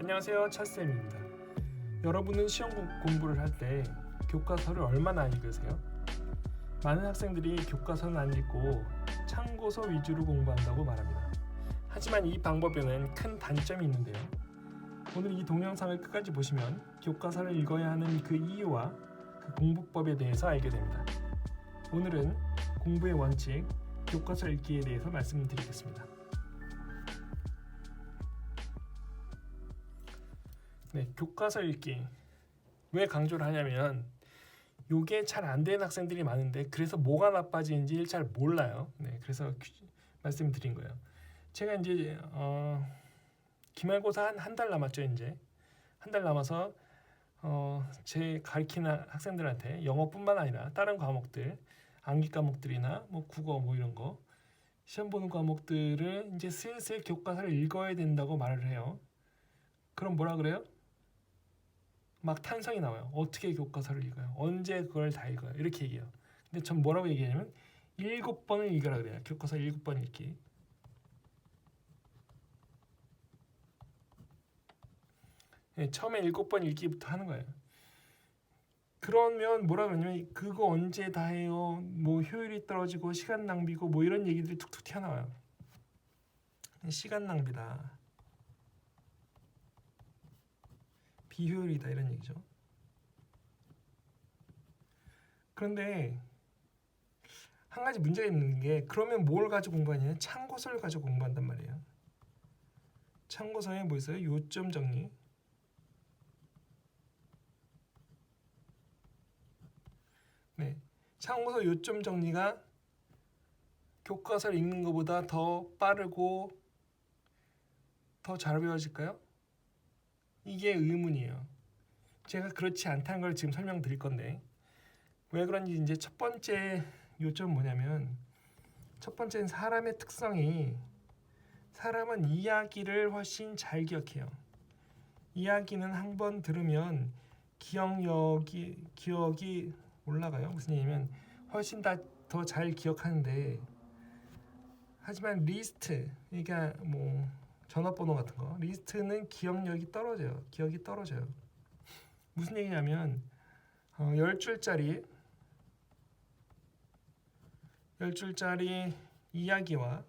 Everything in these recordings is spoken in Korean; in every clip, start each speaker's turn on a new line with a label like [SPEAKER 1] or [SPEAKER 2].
[SPEAKER 1] 안녕하세요, 찰쌤입니다. 여러분은 시험 공부를 할 때 교과서를 얼마나 읽으세요? 많은 학생들이 교과서는 안 읽고 참고서 위주로 공부한다고 말합니다. 하지만 이 방법에는 큰 단점이 있는데요. 오늘 이 동영상을 끝까지 보시면 교과서를 읽어야 하는 그 이유와 그 공부법에 대해서 알게 됩니다. 오늘은 공부의 원칙, 교과서 읽기에 대해서 말씀드리겠습니다. 네, 교과서 읽기 왜 강조를 하냐면 요게 잘 안 되는 학생들이 많은데 그래서 뭐가 나빠지는지 잘 몰라요. 네, 그래서 말씀드린 거예요. 제가 이제 기말고사 한 달 남았죠. 이제 한 달 남아서 제 가르치는 학생들한테 영어뿐만 아니라 다른 과목들, 암기 과목들이나 뭐 국어 뭐 이런 거 시험 보는 과목들을 이제 슬슬 교과서를 읽어야 된다고 말을 해요. 그럼 뭐라 그래요? 막 탄성이 나와요. 어떻게 교과서를 읽어요? 언제 그걸 다 읽어요? 이렇게 얘기해요. 근데 전 뭐라고 얘기하냐면 7번을 읽으라 그래요. 교과서 7번 읽기. 네, 처음에 7번 읽기부터 하는 거예요. 그러면 뭐라 그러냐면 그거 언제 다 해요? 뭐 효율이 떨어지고 시간 낭비고 뭐 이런 얘기들이 툭툭 튀어나와요. 시간 낭비다. 비효율이다 이런 얘기죠. 그런데 한 가지 문제가 있는 게 그러면 뭘 가지고 공부하냐면 참고서를 가지고 공부한단 말이에요. 참고서에 뭐 있어요? 요점 정리. 네, 참고서 요점 정리가 교과서를 읽는 것보다 더 빠르고 더 잘 외워질까요? 이게 의문이에요. 제가 그렇지 않다는 걸 지금 설명드릴 건데 왜 그런지 이제 첫 번째 요점은 뭐냐면 첫 번째는 사람의 특성이 사람은 이야기를 훨씬 잘 기억해요. 이야기는 한 번 들으면 기억이 올라가요. 무슨 얘기냐면 훨씬 더 잘 기억하는데 하지만 리스트 그러니까 뭐 전화번호 같은 거 리스트는 기억력이 떨어져요. 기억이 떨어져요. 무슨 얘기냐면 10줄짜리 이야기와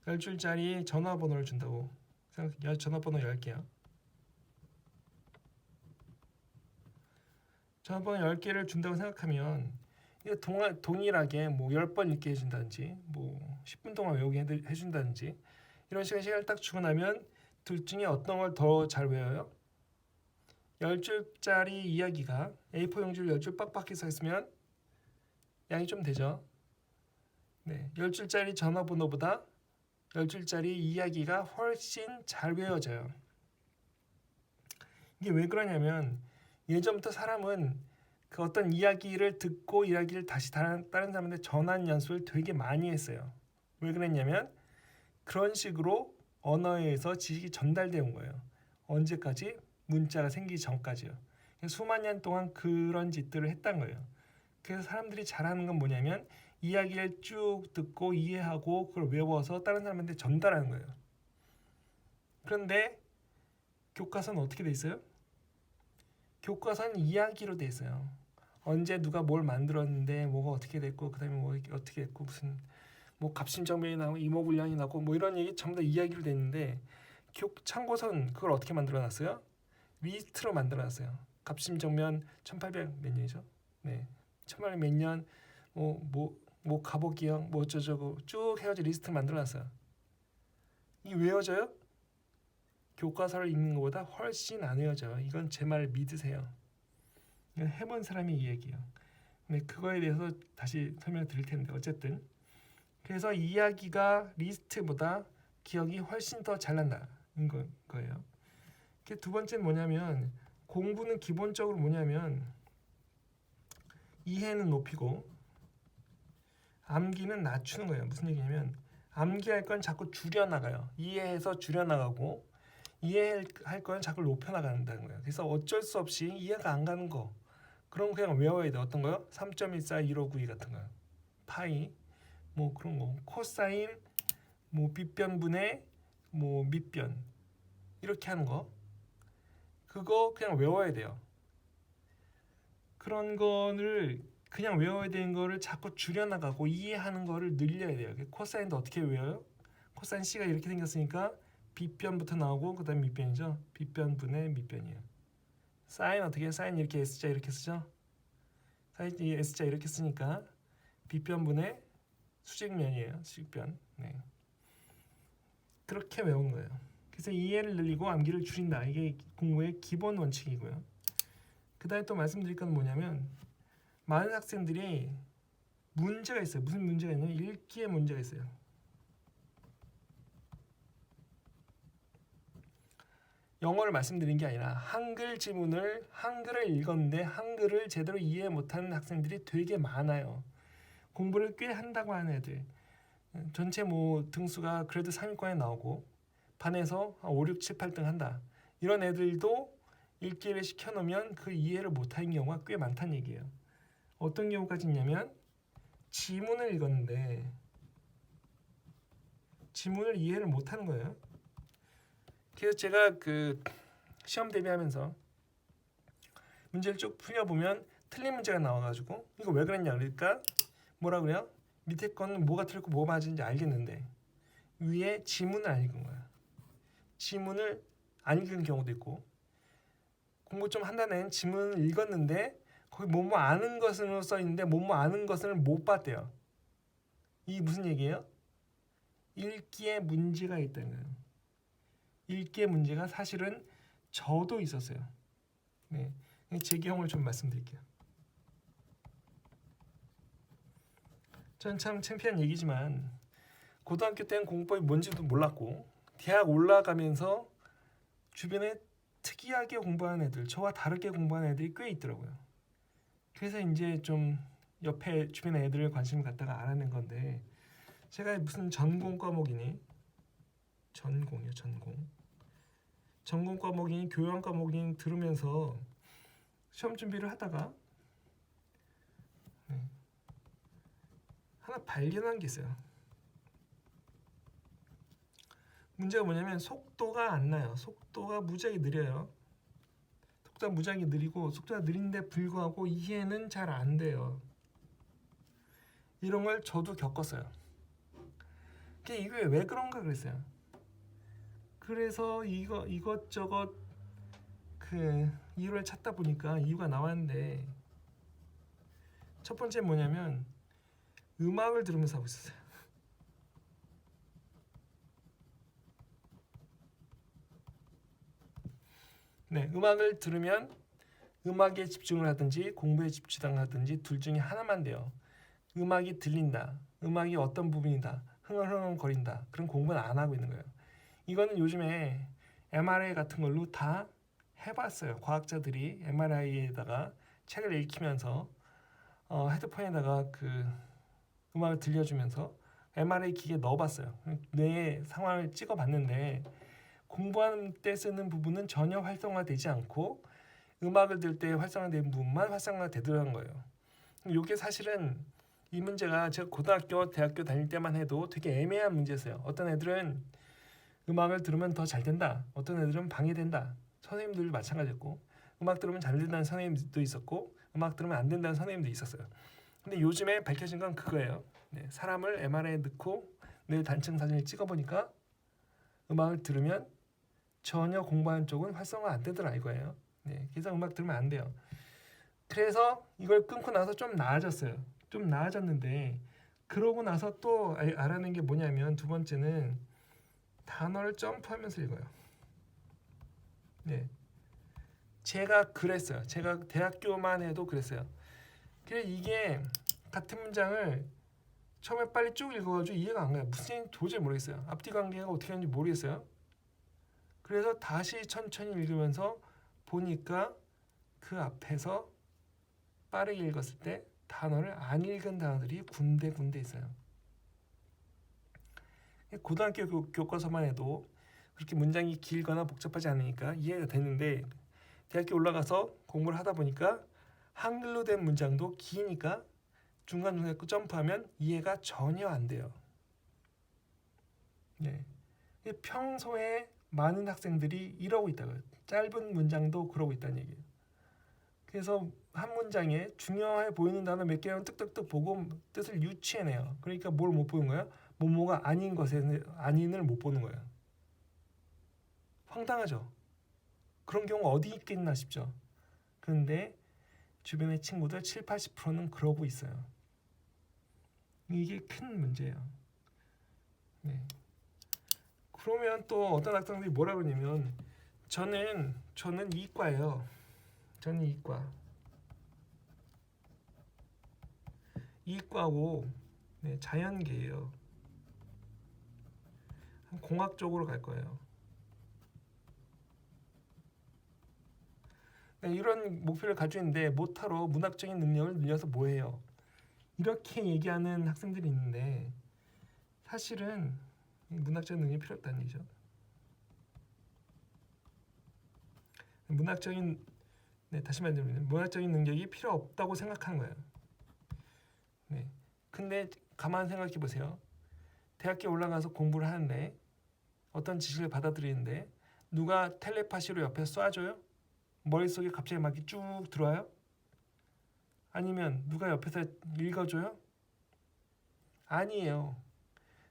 [SPEAKER 1] 10줄짜리 전화번호를 준다고 전화번호 10개야. 전화번호 10개를 준다고 생각하면 동일하게 뭐 10번 읽게 해준다든지 뭐 10분 동안 외우게 해준다든지 이런 시간을 딱 주고 나면 둘 중에 어떤 걸 더 잘 외워요? 10줄짜리 이야기가 A4 용지를 10줄 빡빡히 써있으면 양이 좀 되죠. 네, 10줄짜리 전화번호보다 10줄짜리 이야기가 훨씬 잘 외워져요. 이게 왜 그러냐면 예전부터 사람은 그 어떤 이야기를 듣고 이야기를 다시 다른 사람한테 전하는 연습을 되게 많이 했어요. 왜 그랬냐면 그런 식으로 언어에 의해서 지식이 전달되어 온 거예요. 언제까지? 문자가 생기기 전까지요. 수만 년 동안 그런 짓들을 했단 거예요. 그래서 사람들이 잘하는 건 뭐냐면 이야기를 쭉 듣고 이해하고 그걸 외워서 다른 사람한테 전달하는 거예요. 그런데 교과서는 어떻게 돼 있어요? 교과서는 이야기로 돼 있어요. 언제 누가 뭘 만들었는데 뭐가 어떻게 됐고 그다음에 뭐 어떻게 됐고 무슨 뭐 갑신정변이 나고 이모불량이 나고 뭐 이런 얘기 전부 다 이야기로 돼 있는데 참고서는 그걸 어떻게 만들어놨어요? 리스트로 만들어놨어요. 갑신정변 1800 몇 년이죠? 네, 1800 몇 년 뭐 가보기형 뭐 어쩌저쩌고 쭉 해가지고 리스트 만들어놨어요. 이게 외워져요? 교과서를 읽는 것보다 훨씬 안 외워져요. 이건 제 말을 믿으세요. 이건 해본 사람이 이 얘기예요. 근데 그거에 대해서 다시 설명을 드릴 텐데 어쨌든 그래서 이야기가 리스트보다 기억이 훨씬 더 잘 난다는 거예요. 두 번째는 뭐냐면 공부는 기본적으로 뭐냐면 이해는 높이고 암기는 낮추는 거예요. 무슨 얘기냐면 암기할 건 자꾸 줄여나가요. 이해해서 줄여나가고 이해할 건 자꾸 높여나간다는 거예요. 그래서 어쩔 수 없이 이해가 안 가는 거 그럼 그냥 외워야 돼. 어떤 거요? 3.14 1592 같은 거 파이 뭐 그런 거 코사인 뭐 빗변분의 뭐 밑변 이렇게 하는 거 그거 그냥 외워야 돼요. 그런 거를 그냥 외워야 되는 거를 자꾸 줄여나가고 이해하는 거를 늘려야 돼요. 코사인도 어떻게 외워요? 코사인 C가 이렇게 생겼으니까 빗변부터 나오고 그 다음에 밑변이죠. 빗변분의 밑변이에요. 사인 어떻게 해요? 사인 이렇게 S자 이렇게 쓰죠. 사인 S자 이렇게 쓰니까 빗변분의 수직면이에요. 수직변. 네. 그렇게 외운 거예요. 그래서 이해를 늘리고 암기를 줄인다. 이게 공부의 기본 원칙이고요. 그 다음에 또 말씀드릴 건 뭐냐면 많은 학생들이 문제가 있어요. 무슨 문제가 있냐면 읽기에 문제가 있어요. 영어를 말씀드린 게 아니라 한글 지문을 한글을 읽었는데 한글을 제대로 이해 못하는 학생들이 되게 많아요. 공부를 꽤 한다고 하는 애들 전체 뭐 등수가 그래도 상위권에 나오고 반에서 5, 6, 7, 8등 한다. 이런 애들도 읽기를 시켜놓으면 그 이해를 못하는 경우가 꽤 많다는 얘기예요. 어떤 경우까지 있냐면 지문을 읽었는데 지문을 이해를 못하는 거예요. 그래서 제가 그 시험 대비하면서 문제를 쭉 풀려보면 틀린 문제가 나와가지고 이거 왜 그랬냐 그러니까 뭐라 그래요? 밑에 거는 뭐가 틀렸고 뭐가 맞은지 알겠는데 위에 지문을 안 읽은 거야. 지문을 안 읽은 경우도 있고 공부 좀 한다는 애는 지문을 읽었는데 거기 뭐뭐 아는 것으로 써있는데 뭐뭐 아는 것을 못 봤대요. 이게 무슨 얘기예요? 읽기에 문제가 있다는 거예요. 읽기에 문제가 사실은 저도 있었어요. 네, 제 경험을 좀 말씀드릴게요. 전 참 창피한 얘기지만 고등학교 때는 공부법이 뭔지도 몰랐고 대학 올라가면서 주변에 특이하게 공부하는 애들, 저와 다르게 공부하는 애들이 꽤 있더라고요. 그래서 이제 좀 옆에 주변의 애들을 관심을 갖다가 알아낸 건데 제가 무슨 전공 과목이니 전공이요 전공 과목이니 교양 과목이니 들으면서 시험 준비를 하다가 하나 발견한 게 있어요. 문제가 뭐냐면 속도가 안 나요. 속도가 무지하게 느려요. 속도가 무지하게 느리고 속도가 느린데 불구하고 이해는 잘 안 돼요. 이런 걸 저도 겪었어요. 이게 왜 그런가 그랬어요. 그래서 이것저것 그 이유를 찾다 보니까 이유가 나왔는데 첫 번째 뭐냐면 음악을 들으면서 하고 있었어요. 네, 음악을 들으면 음악에 집중을 하든지 공부에 집중을 하든지 둘 중에 하나만 돼요. 음악이 들린다. 음악이 어떤 부분이다. 흥얼흥얼거린다. 그럼 공부는 안 하고 있는 거예요. 이거는 요즘에 MRI 같은 걸로 다 해봤어요. 과학자들이 MRI에다가 책을 읽히면서 헤드폰에다가 그 음악을 들려주면서 MRI 기계에 넣어봤어요. 뇌의 상황을 찍어봤는데 공부하는 때 쓰는 부분은 전혀 활성화되지 않고 음악을 들을 때 활성화된 부분만 활성화되더라는 거예요. 이게 사실은 이 문제가 제가 고등학교, 대학교 다닐 때만 해도 되게 애매한 문제였어요. 어떤 애들은 음악을 들으면 더 잘 된다. 어떤 애들은 방해된다. 선생님들도 마찬가지였고 음악 들으면 잘 된다는 선생님도 있었고 음악 들으면 안 된다는 선생님도 있었어요. 근데 요즘에 밝혀진 건 그거예요. 네, 사람을 MRI에 넣고 뇌 단층 사진을 찍어보니까 음악을 들으면 전혀 공부하는 쪽은 활성화 안 되더라 이거예요. 네, 그래서 음악 들으면 안 돼요. 그래서 이걸 끊고 나서 좀 나아졌어요. 좀 나아졌는데 그러고 나서 또 알아낸 게 뭐냐면 두 번째는 단어를 점프하면서 읽어요. 네, 제가 그랬어요. 제가 대학교만 해도 그랬어요. 그래 이게 같은 문장을 처음에 빨리 쭉 읽어가지고 이해가 안 가요. 무슨 얘기인지 도저히 모르겠어요. 앞뒤 관계가 어떻게 하는지 모르겠어요. 그래서 다시 천천히 읽으면서 보니까 그 앞에서 빠르게 읽었을 때 단어를 안 읽은 단어들이 군데군데 있어요. 고등학교 교과서만 해도 그렇게 문장이 길거나 복잡하지 않으니까 이해가 되는데 대학교 올라가서 공부를 하다 보니까 한글로 된 문장도 기니까 중간중간에 점프하면 이해가 전혀 안 돼요. 네. 평소에 많은 학생들이 이러고 있다고요. 짧은 문장도 그러고 있다는 얘기예요. 그래서 한 문장에 중요해 보이는 단어 몇 개는 뚝뚝뚝 보고 뜻을 유추해내요. 그러니까 뭘 못 보는 거예요? 뭐뭐가 아닌 것에 아닌을 못 보는 거예요. 황당하죠? 그런 경우 어디 있겠나 싶죠. 그런데 주변의 친구들 7, 80%는 그러고 있어요. 이게 큰 문제예요. 네. 그러면 또 어떤 학생들이 뭐라 그러냐면 저는 이과예요. 저는 이과고 네, 자연계예요. 공학 쪽으로 갈 거예요. 네, 이런 목표를 가지고 있는데 못하러 문학적인 능력을 늘려서 뭐해요? 이렇게 얘기하는 학생들이 있는데 사실은 문학적인 능력이 필요 없다는 얘기죠. 다시 말하면 문학적인 능력이 필요 없다고 생각하는 거예요. 네. 근데 가만 생각해 보세요. 대학교 올라가서 공부를 하는데 어떤 지식을 받아들이는데 누가 텔레파시로 옆에 쏴줘요? 머릿속에 갑자기 막 쭉 들어와요? 아니면 누가 옆에서 읽어줘요? 아니에요.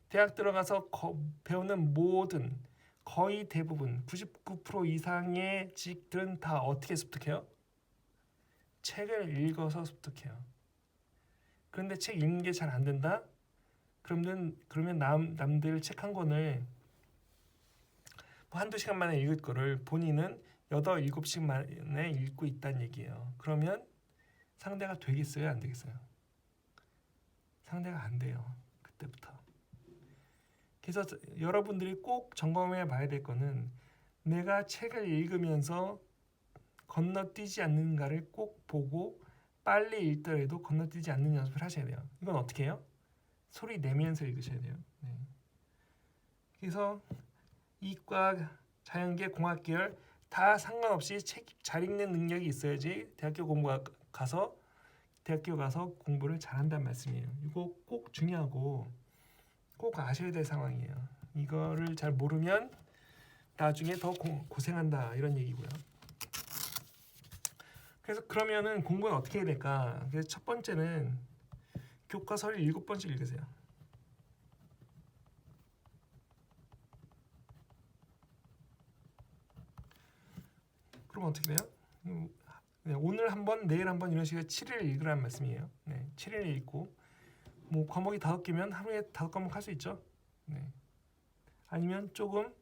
[SPEAKER 1] 대학 들어가서 배우는 모든 거의 대부분 99% 이상의 지식들은 다 어떻게 습득해요? 책을 읽어서 습득해요. 그런데 책 읽는 게 잘 안 된다? 그러면 남들 책 한 권을 뭐 한두 시간 만에 읽을 거를 본인은 8, 7시간 만에 읽고 있다는 얘기예요. 그러면 상대가 되겠어요? 안 되겠어요? 상대가 안 돼요. 그때부터. 그래서 여러분들이 꼭 점검해 봐야 될 거는 내가 책을 읽으면서 건너뛰지 않는가를 꼭 보고 빨리 읽더라도 건너뛰지 않는 연습을 하셔야 돼요. 이건 어떻게 해요? 소리 내면서 읽으셔야 돼요. 네. 그래서 이과, 자연계, 공학계열 다 상관없이 책 잘 읽는 능력이 있어야지 대학교 가서 공부를 잘한다는 말씀이에요. 이거 꼭 중요하고 꼭 아셔야 될 상황이에요. 이거를 잘 모르면 나중에 더 고생한다 이런 얘기고요. 그래서 그러면은 공부는 어떻게 해야 될까? 그래서 첫 번째는 교과서를 7번씩 읽으세요. 그럼 어떻게 돼요? 네, 오늘 한 번, 내일 한 번 이런 식으로 7일 읽으라는 말씀이에요. 네, 7일 읽고 뭐 과목이 5개면 하루에 5과목 할 수 있죠. 네. 아니면 조금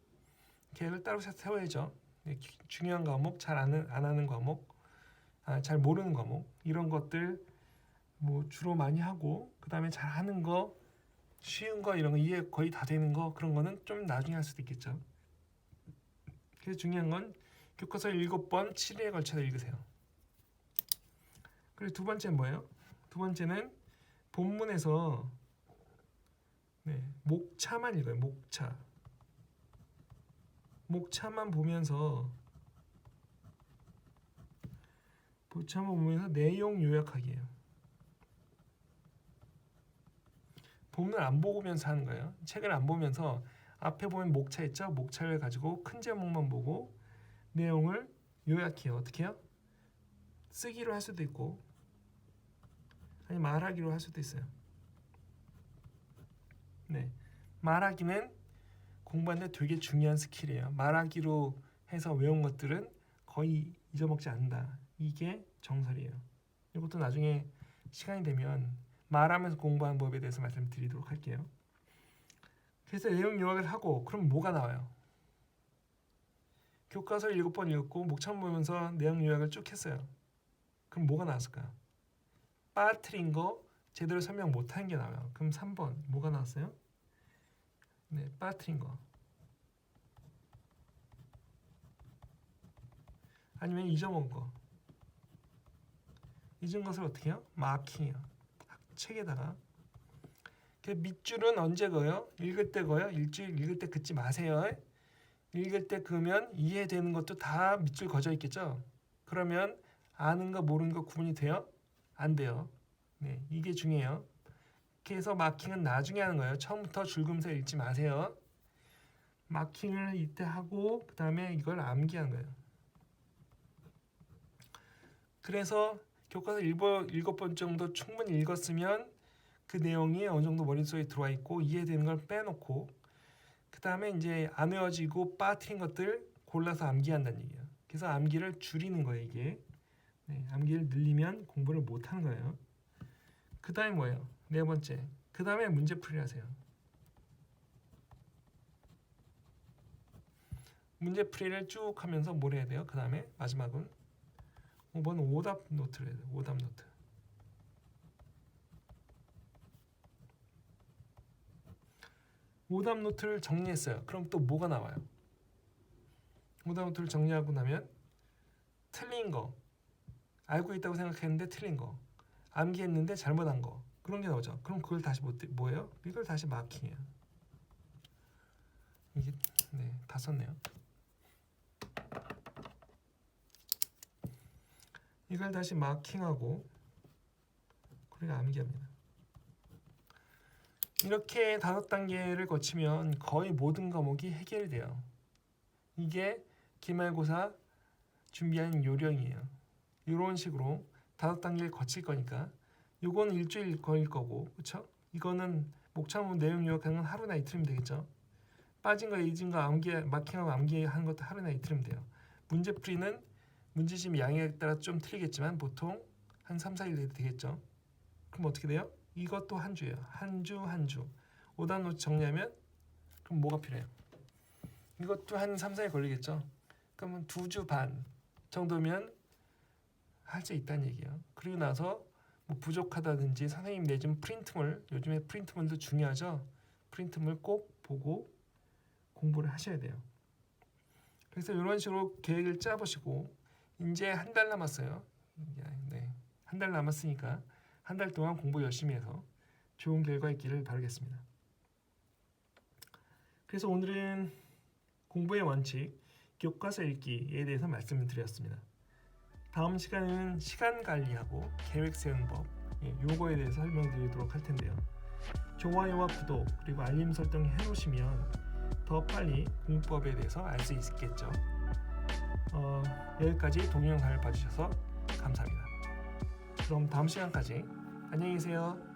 [SPEAKER 1] 계획을 따로 세워야죠. 네, 중요한 과목, 잘 안 하는 과목, 잘 모르는 과목 이런 것들 뭐 주로 많이 하고 그 다음에 잘 하는 거, 쉬운 거 이런 거 이해 거의 다 되는 거 그런 거는 좀 나중에 할 수도 있겠죠. 그래서 중요한 건 교과서 7번 7일에 걸쳐서 읽으세요. 그리고 두 번째는 뭐예요? 두 번째는 본문에서 목차만 읽어요. 목차만 보면서 내용 요약하기예요. 본문을 안 보면서 하는 거예요. 책을 안 보면서 앞에 보면 목차 있죠? 목차를 가지고 큰 제목만 보고 내용을 요약해요. 어떻게 해요? 쓰기로 할 수도 있고 아니 말하기로 할 수도 있어요. 네, 말하기는 공부하는데 되게 중요한 스킬이에요. 말하기로 해서 외운 것들은 거의 잊어먹지 않는다. 이게 정설이에요. 이것도 나중에 시간이 되면 말하면서 공부하는 법에 대해서 말씀드리도록 할게요. 그래서 내용 요약을 하고 그럼 뭐가 나와요? 교과서를 7번 읽고 목차만 보면서 내용 요약을 쭉 했어요. 그럼 뭐가 나왔을까요? 빠뜨린 거 제대로 설명 못한 게 나와요. 그럼 3번 뭐가 나왔어요? 네, 빠뜨린 거. 아니면 잊어먹은 거. 잊은 것을 어떻게 해요? 마킹해요. 책에다가. 그 밑줄은 언제 그어요? 읽을 때 그어요? 읽을 때 긋지 마세요. 읽을 때 그으면 이해되는 것도 다 밑줄 그어져 있겠죠? 그러면 아는 거 모르는 거 구분이 돼요? 안 돼요. 네, 이게 중요해요. 그래서 마킹은 나중에 하는 거예요. 처음부터 줄 그으면서 읽지 마세요. 마킹을 이때 하고 그 다음에 이걸 암기한 거예요. 그래서 교과서 7번 정도 충분히 읽었으면 그 내용이 어느 정도 머릿속에 들어와 있고 이해되는 걸 빼놓고 그 다음에 이제 안 외워지고 빠뜨린 것들 골라서 암기한다는 얘기예요. 그래서 암기를 줄이는 거예요, 이게. 네, 암기를 늘리면 공부를 못 하는 거예요. 그 다음에 뭐예요? 네 번째. 그 다음에 문제풀이를 하세요. 문제풀이를 쭉 하면서 뭘 해야 돼요? 그 다음에 마지막은 5번 오답 노트를 해야 돼요. 오답 노트. 오답 노트를 정리했어요. 그럼 또 뭐가 나와요? 오답 노트를 정리하고 나면 틀린 거, 알고 있다고 생각했는데 틀린 거, 암기했는데 잘못한 거, 그런 게 나오죠. 그럼 그걸 다시 뭐예요? 이걸 다시 마킹해요. 이게 네, 다 썼네요. 이걸 다시 마킹하고 그리고 암기합니다. 이렇게 5단계를 거치면 거의 모든 과목이 해결이 돼요. 이게 기말고사 준비한 요령이에요. 이런 식으로 5단계를 거칠 거니까 요거는 일주일 걸릴 거고, 그렇죠? 이거는 목차문 내용 요약하는 건 하루나 이틀이면 되겠죠. 빠진 거, 잊은 거 마킹하고 암기하는 것도 하루나 이틀이면 돼요. 문제풀이는 문제집 양에 따라 좀 틀리겠지만 보통 한 3, 4일 내도 되겠죠. 그럼 어떻게 돼요? 이것도 한 주예요. 한 주. 오답 노트 정리하면 그럼 뭐가 필요해요? 이것도 한 3, 4일 걸리겠죠. 그러면 2주 반 정도면 할 수 있다는 얘기예요. 그리고 나서 뭐 부족하다든지 선생님 내준 프린트물, 요즘에 프린트물도 중요하죠. 프린트물 꼭 보고 공부를 하셔야 돼요. 그래서 이런 식으로 계획을 짜보시고 이제 한 달 남았어요. 네, 한 달 남았으니까 한 달 동안 공부 열심히 해서 좋은 결과 있기를 바라겠습니다. 그래서 오늘은 공부의 원칙, 교과서 읽기에 대해서 말씀을 드렸습니다. 다음 시간은 시간 관리하고 계획 세우는 법, 요거에 대해서 설명드리도록 할 텐데요. 좋아요와 구독 그리고 알림 설정 해놓으시면 더 빨리 공부법에 대해서 알 수 있겠죠. 여기까지 동영상을 봐주셔서 감사합니다. 그럼 다음 시간까지 안녕히 계세요.